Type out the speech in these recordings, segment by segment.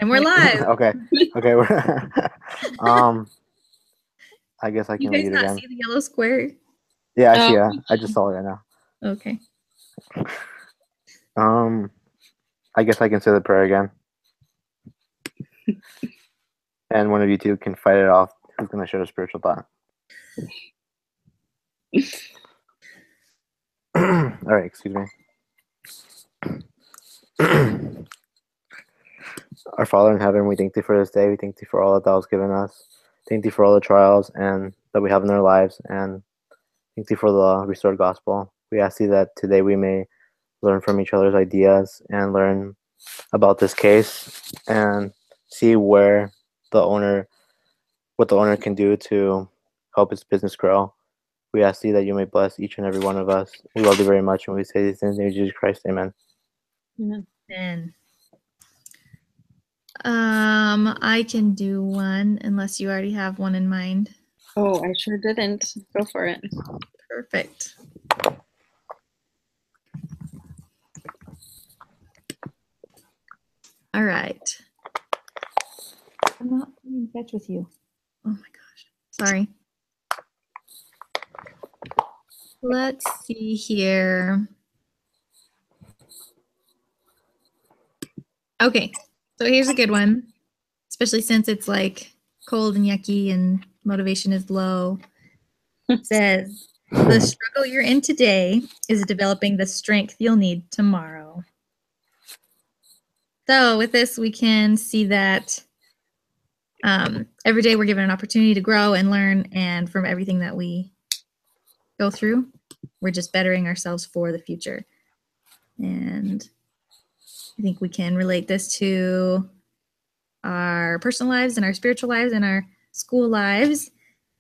And we're live. Okay. Okay. I guess I You can guys read it not again. see the yellow square? Yeah, I see. Yeah, I just saw it right now. Okay. I guess I can say the prayer again, and one of you two can fight it off. Who's gonna share a spiritual thought? All right. Excuse me. Our Father in heaven, we thank thee for this day. We thank thee for all that thou hast given us. Thank thee for all the trials and that we have in our lives, and thank thee for the restored gospel. We ask thee that today we may learn from each other's ideas and learn about this case and see what the owner can do to help his business grow. We ask thee that you may bless each and every one of us. We love thee very much, and we say these things in the name of Jesus Christ. Amen. Amen. I can do one unless you already have one in mind. Oh, I sure didn't. Go for it. Perfect. All right. I'm not playing fetch with you. Oh my gosh. Sorry. Let's see here. Okay. So here's a good one, especially since it's like cold and yucky and motivation is low. It says, the struggle you're in today is developing the strength you'll need tomorrow. So with this, we can see that every day we're given an opportunity to grow and learn, and from everything that we go through, we're just bettering ourselves for the future. And I think we can relate this to our personal lives and our spiritual lives and our school lives,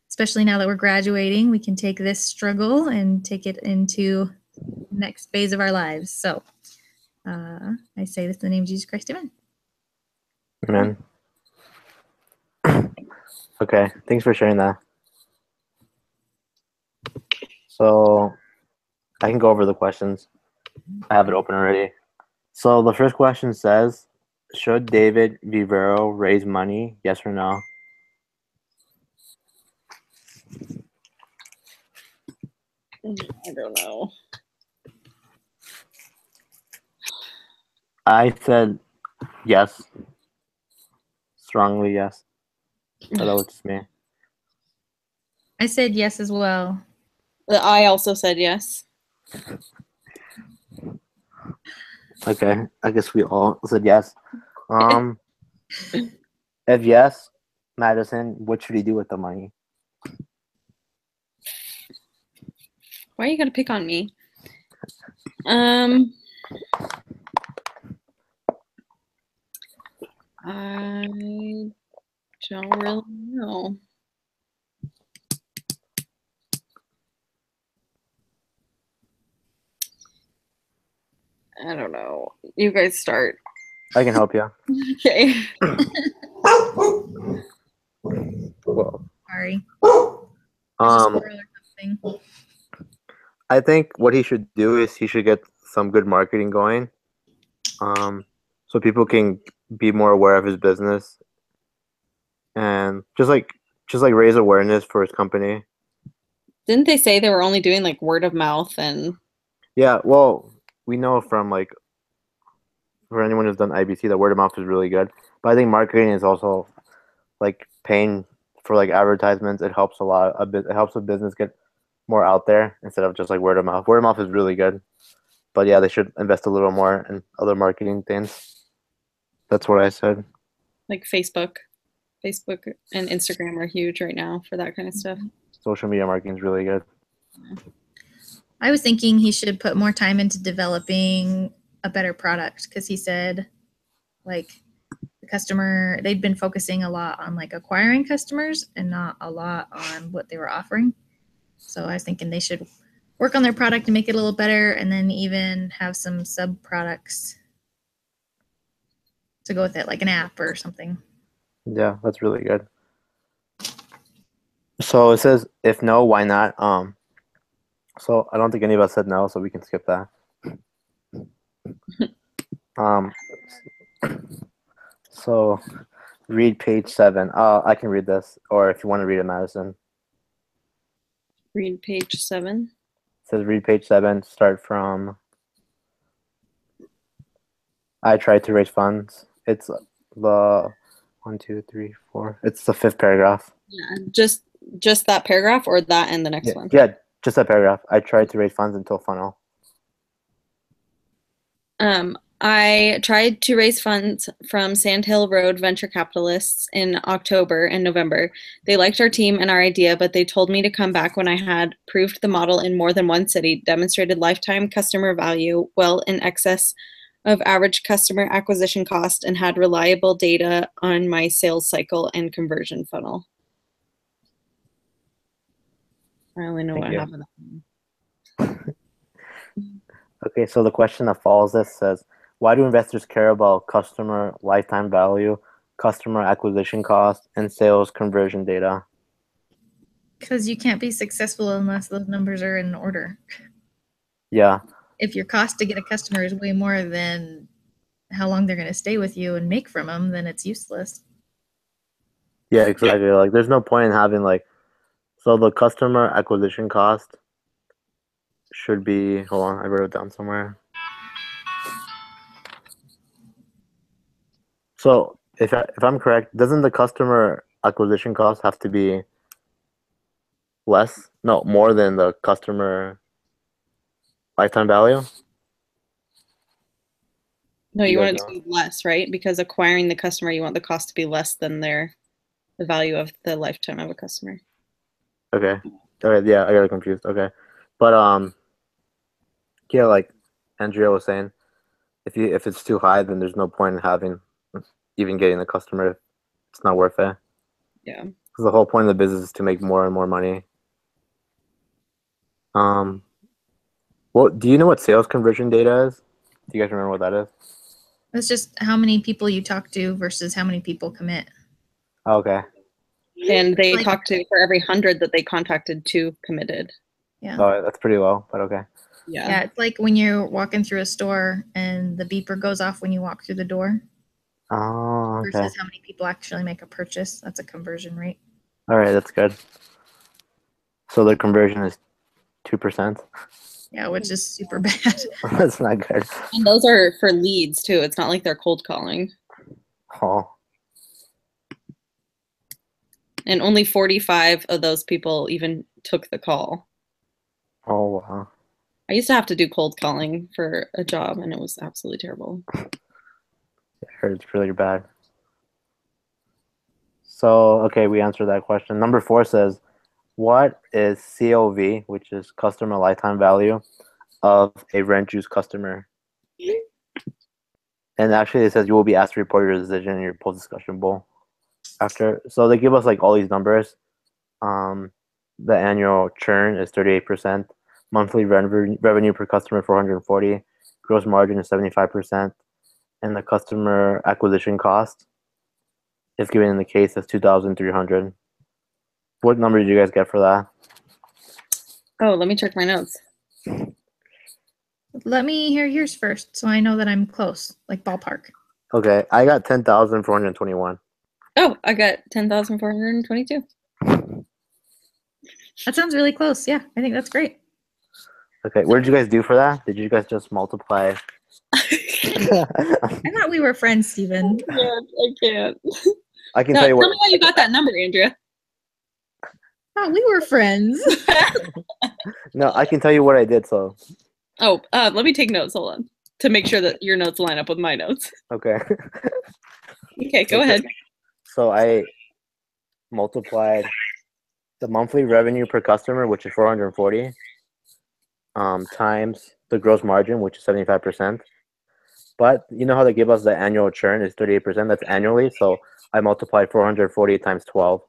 especially now that we're graduating. We can take this struggle and take it into the next phase of our lives. So I say this in the name of Jesus Christ. Amen. Amen. Okay, thanks for sharing that. So I can go over the questions. I have it open already. So the first question says, should David Vivero raise money? Yes or no? I don't know. I said yes. Strongly yes. But that was just me. I said yes as well. I also said yes. Okay, I guess we all said yes. If yes, Madison, what should he do with the money? Why are you gonna pick on me? I don't really know. I don't know. You guys start. I can help you. Okay. Well, Sorry. There's a squirrel or something. I think what he should do is he should get some good marketing going, so people can be more aware of his business, and just like raise awareness for his company. Didn't they say they were only doing like word of mouth and? Yeah, well, we know from like for anyone who's done IBC that word of mouth is really good, but I think marketing is also like paying for like advertisements. It helps a lot. It helps a business get more out there instead of just like word of mouth. Word of mouth is really good, but yeah, they should invest a little more in other marketing things. That's what I said. Like Facebook and Instagram are huge right now for that kind of stuff. Social media marketing is really good. I was thinking he should put more time into developing a better product, because he said like the customer, they'd been focusing a lot on like acquiring customers and not a lot on what they were offering. So I was thinking they should work on their product and make it a little better, and then even have some sub products to go with it, like an app or something. Yeah, that's really good. So it says, if no, why not? So I don't think any of us said no, so we can skip that. So read page 7. I can read this, or if you want to read it, Madison. Read page 7. It says read page 7. Start from. I tried to raise funds. It's the 1, 2, 3, 4. It's the 5th paragraph. Yeah, just that paragraph, or that and the next one? Yeah, just that paragraph. I tried to raise funds until funnel. I tried to raise funds from Sandhill Road venture capitalists in October and November. They liked our team and our idea, but they told me to come back when I had proved the model in more than one city, demonstrated lifetime customer value well in excess of average customer acquisition cost, and had reliable data on my sales cycle and conversion funnel. I only know what happened. Okay, so the question that follows this says, why do investors care about customer lifetime value, customer acquisition cost, and sales conversion data? Because you can't be successful unless those numbers are in order. Yeah. If your cost to get a customer is way more than how long they're going to stay with you and make from them, then it's useless. Yeah, exactly. Like, there's no point in having, like, so the customer acquisition cost should be, hold on, I wrote it down somewhere. So if I'm correct, doesn't the customer acquisition cost have to be less? No, more than the customer lifetime value? No, you You want guys it to be less, right? Because acquiring the customer, you want the cost to be less than the value of the lifetime of a customer. Okay. Okay, yeah, I got confused. Okay. But yeah, like Andrea was saying, if it's too high, then there's no point in having even getting the customer. It's not worth it. Yeah. Because the whole point of the business is to make more and more money. Well, do you know what sales conversion data is? Do you guys remember what that is? It's just how many people you talk to versus how many people commit. Okay. And they Like- talked to, for every 100 that they contacted, 2 committed. Yeah. Oh, that's pretty low, but okay. Yeah, it's like when you're walking through a store and the beeper goes off when you walk through the door Oh, okay. versus how many people actually make a purchase. That's a conversion rate. All right, that's good. So the conversion is 2%. Yeah, which is super bad. That's not good. And those are for leads too. It's not like they're cold calling. Oh, And only 45 of those people even took the call. oh wow. I used to have to do cold calling for a job, and it was absolutely terrible. I heard it's really bad. So, okay, we answered that question. Number 4 says, what is COV, which is customer lifetime value of a RentJuice customer? And actually it says you will be asked to report your decision in your post-discussion bowl after. So they give us like all these numbers. The annual churn is 38%. Monthly revenue per customer 440. Gross margin is 75%. And the customer acquisition cost is given in the case as 2,300. What number did you guys get for that? Oh, let me check my notes. Let me hear yours first so I know that I'm close, like ballpark. Okay, I got 10,421. Oh, I got 10,422. That sounds really close. Yeah, I think that's great. Okay, what did you guys do for that? Did you guys just multiply? I thought we were friends, Steven. I can't. I can No, tell you tell what. me how you got that number, Andrea. Oh, we were friends. No, I can tell you what I did. So. Oh, let me take notes. Hold on, to make sure that your notes line up with my notes. Okay. Okay, go ahead. So I multiplied the monthly revenue per customer, which is 440, times the gross margin, which is 75%. But you know how they give us the annual churn is 38%. That's annually. So I multiplied 440 times 12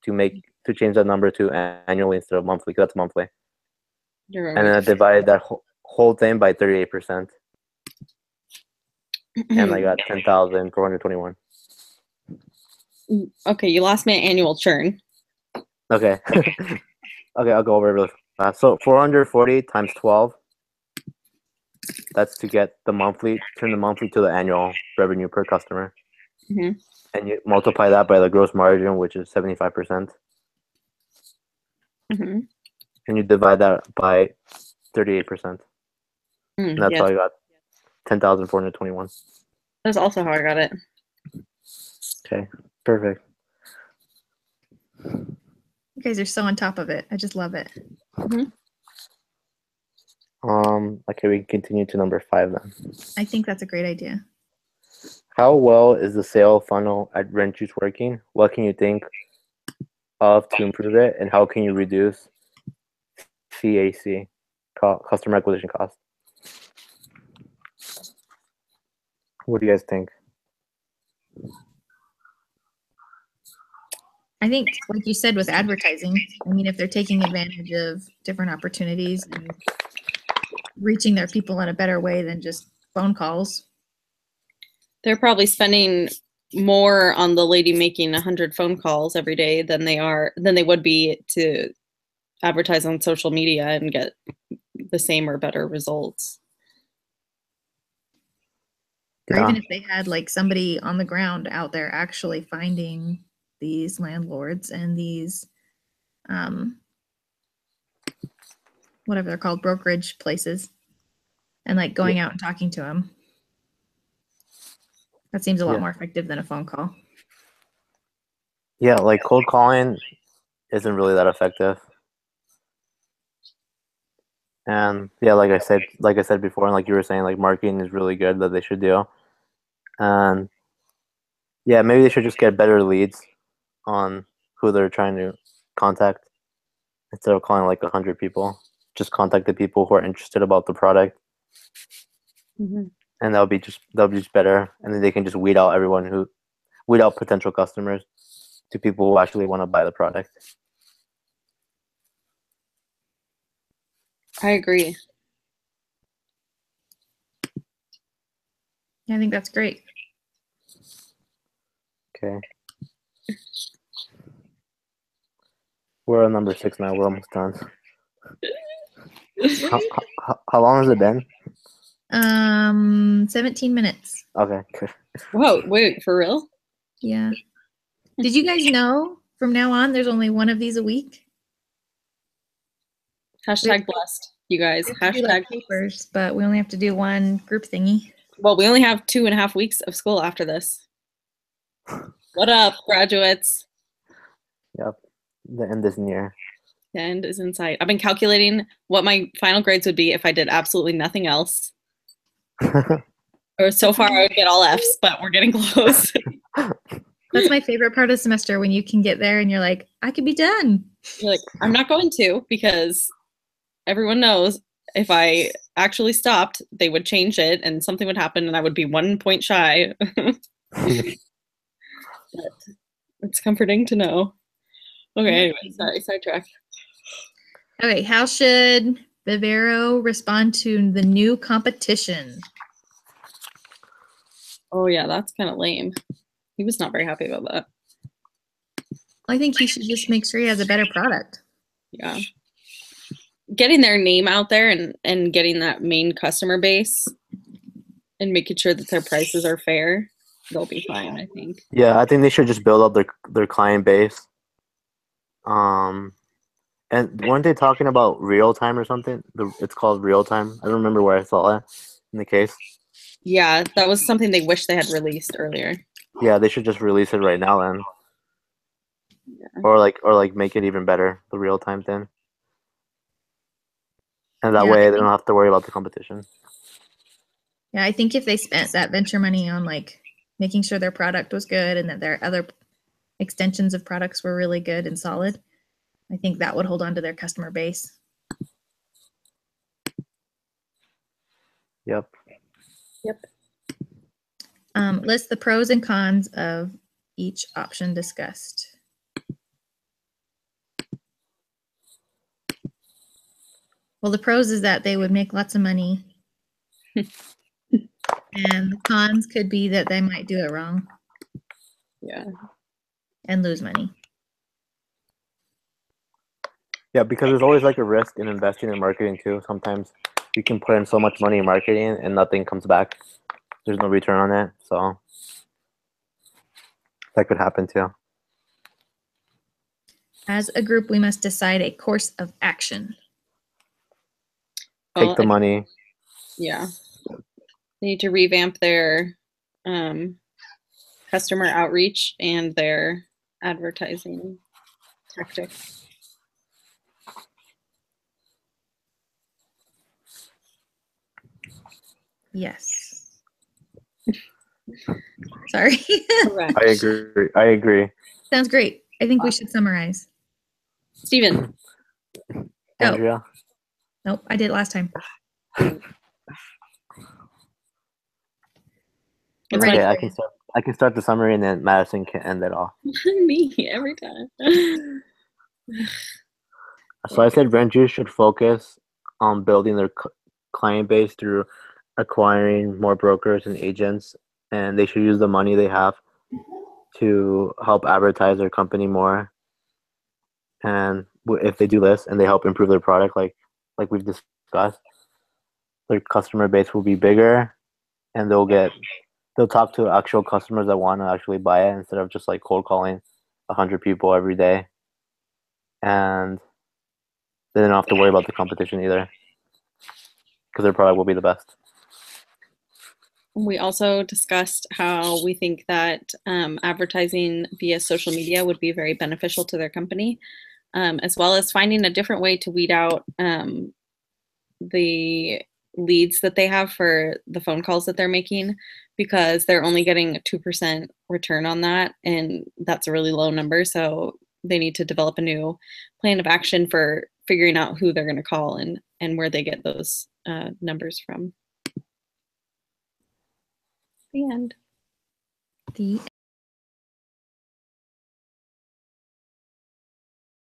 to change that number to annually instead of monthly, because that's monthly. And then I divided that whole thing by 38%. And I got 10,421. Okay, you lost me at annual churn. Okay. Okay, I'll go over it really fast. So 440 times 12. That's to get the monthly, turn the monthly to the annual revenue per customer. Mhm. and you multiply that by the gross margin, which is 75%, Mhm. and you divide that by 38%. And that's Yes, how I got 10,421. that's also how I got it. Okay, perfect. You guys are so on top of it. I just love it. Okay, we can continue to number 5 then. I think that's a great idea. How well is the sale funnel at RentJuice working? What can you think of to improve it, and how can you reduce CAC, customer acquisition cost? What do you guys think? I think, like you said, with advertising, I mean, if they're taking advantage of different opportunities and reaching their people in a better way than just phone calls. They're probably spending more on the lady making 100 phone calls every day than they would be to advertise on social media and get the same or better results. Or Yeah. even if they had like somebody on the ground out there actually finding these landlords and these whatever they're called, brokerage places, and like going out and talking to them. That seems a lot more effective than a phone call. Yeah, like cold calling isn't really that effective. And yeah, like I said before, and like you were saying, like marketing is really good that they should do. And yeah, maybe they should just get better leads on who they're trying to contact instead of calling like 100 people. Just contact the people who are interested about the product, and that'll be just better. And then they can just weed out potential customers to people who actually want to buy the product. I agree. Yeah, I think that's great. Okay. We're on number 6 now. We're almost done. How long has it been? 17 minutes. Okay, good. Whoa, wait, for real? Yeah. Did you guys know from now on there's only one of these a week? Hashtag blessed, you guys. We do like papers, but we only have to do one group thingy. Well, we only have 2.5 weeks of school after this. What up, graduates? Yep. The end is near. The end is in sight. I've been calculating what my final grades would be if I did absolutely nothing else. Or so far I would get all Fs, but we're getting close. That's my favorite part of the semester, when you can get there and you're like, I could be done. You're like, I'm not going to, because everyone knows if I actually stopped, they would change it and something would happen and I would be 1 point shy. But it's comforting to know. Okay, anyway, sorry, sidetrack. Okay, how should Vivero respond to the new competition? Oh yeah, that's kind of lame. He was not very happy about that. I think he should just make sure he has a better product. Yeah. Getting their name out there and getting that main customer base and making sure that their prices are fair, they'll be fine, I think. Yeah, I think they should just build up their client base. And weren't they talking about real time or something? It's called real time. I don't remember where I saw it in the case. Yeah, that was something they wish they had released earlier. Yeah, they should just release it right now then. Yeah. Or like make it even better, the real time thing. And that way they don't have to worry about the competition. Yeah, I think if they spent that venture money on like making sure their product was good and that their other extensions of products were really good and solid, I think that would hold on to their customer base. Yep. List the pros and cons of each option discussed. Well, the pros is that they would make lots of money. And the cons could be that they might do it wrong. Yeah. And lose money. Yeah, because there's always like a risk in investing in marketing too. Sometimes you can put in so much money in marketing and nothing comes back. There's no return on it. So that could happen too. As a group, we must decide a course of action. Well, Take the money. Yeah. They need to revamp their customer outreach and their advertising tactics. Yes. Sorry. Correct. I agree. Sounds great. I think we should summarize. Steven. Go. Andrea. Nope, I did it last time. It's Ready. Okay, I can start the summary and then Madison can end it off. Me every time. So I said RentJuice should focus on building their client base through acquiring more brokers and agents, and they should use the money they have to help advertise their company more. And if they do this and they help improve their product, like we've discussed, their customer base will be bigger, and they'll talk to actual customers that want to actually buy it instead of just like cold calling 100 people every day. And they don't have to worry about the competition either, because their product will be the best. We also discussed how we think that advertising via social media would be very beneficial to their company, as well as finding a different way to weed out the leads that they have for the phone calls that they're making, because they're only getting a 2% return on that, and that's a really low number. So they need to develop a new plan of action for figuring out who they're going to call and where they get those numbers from. The end. The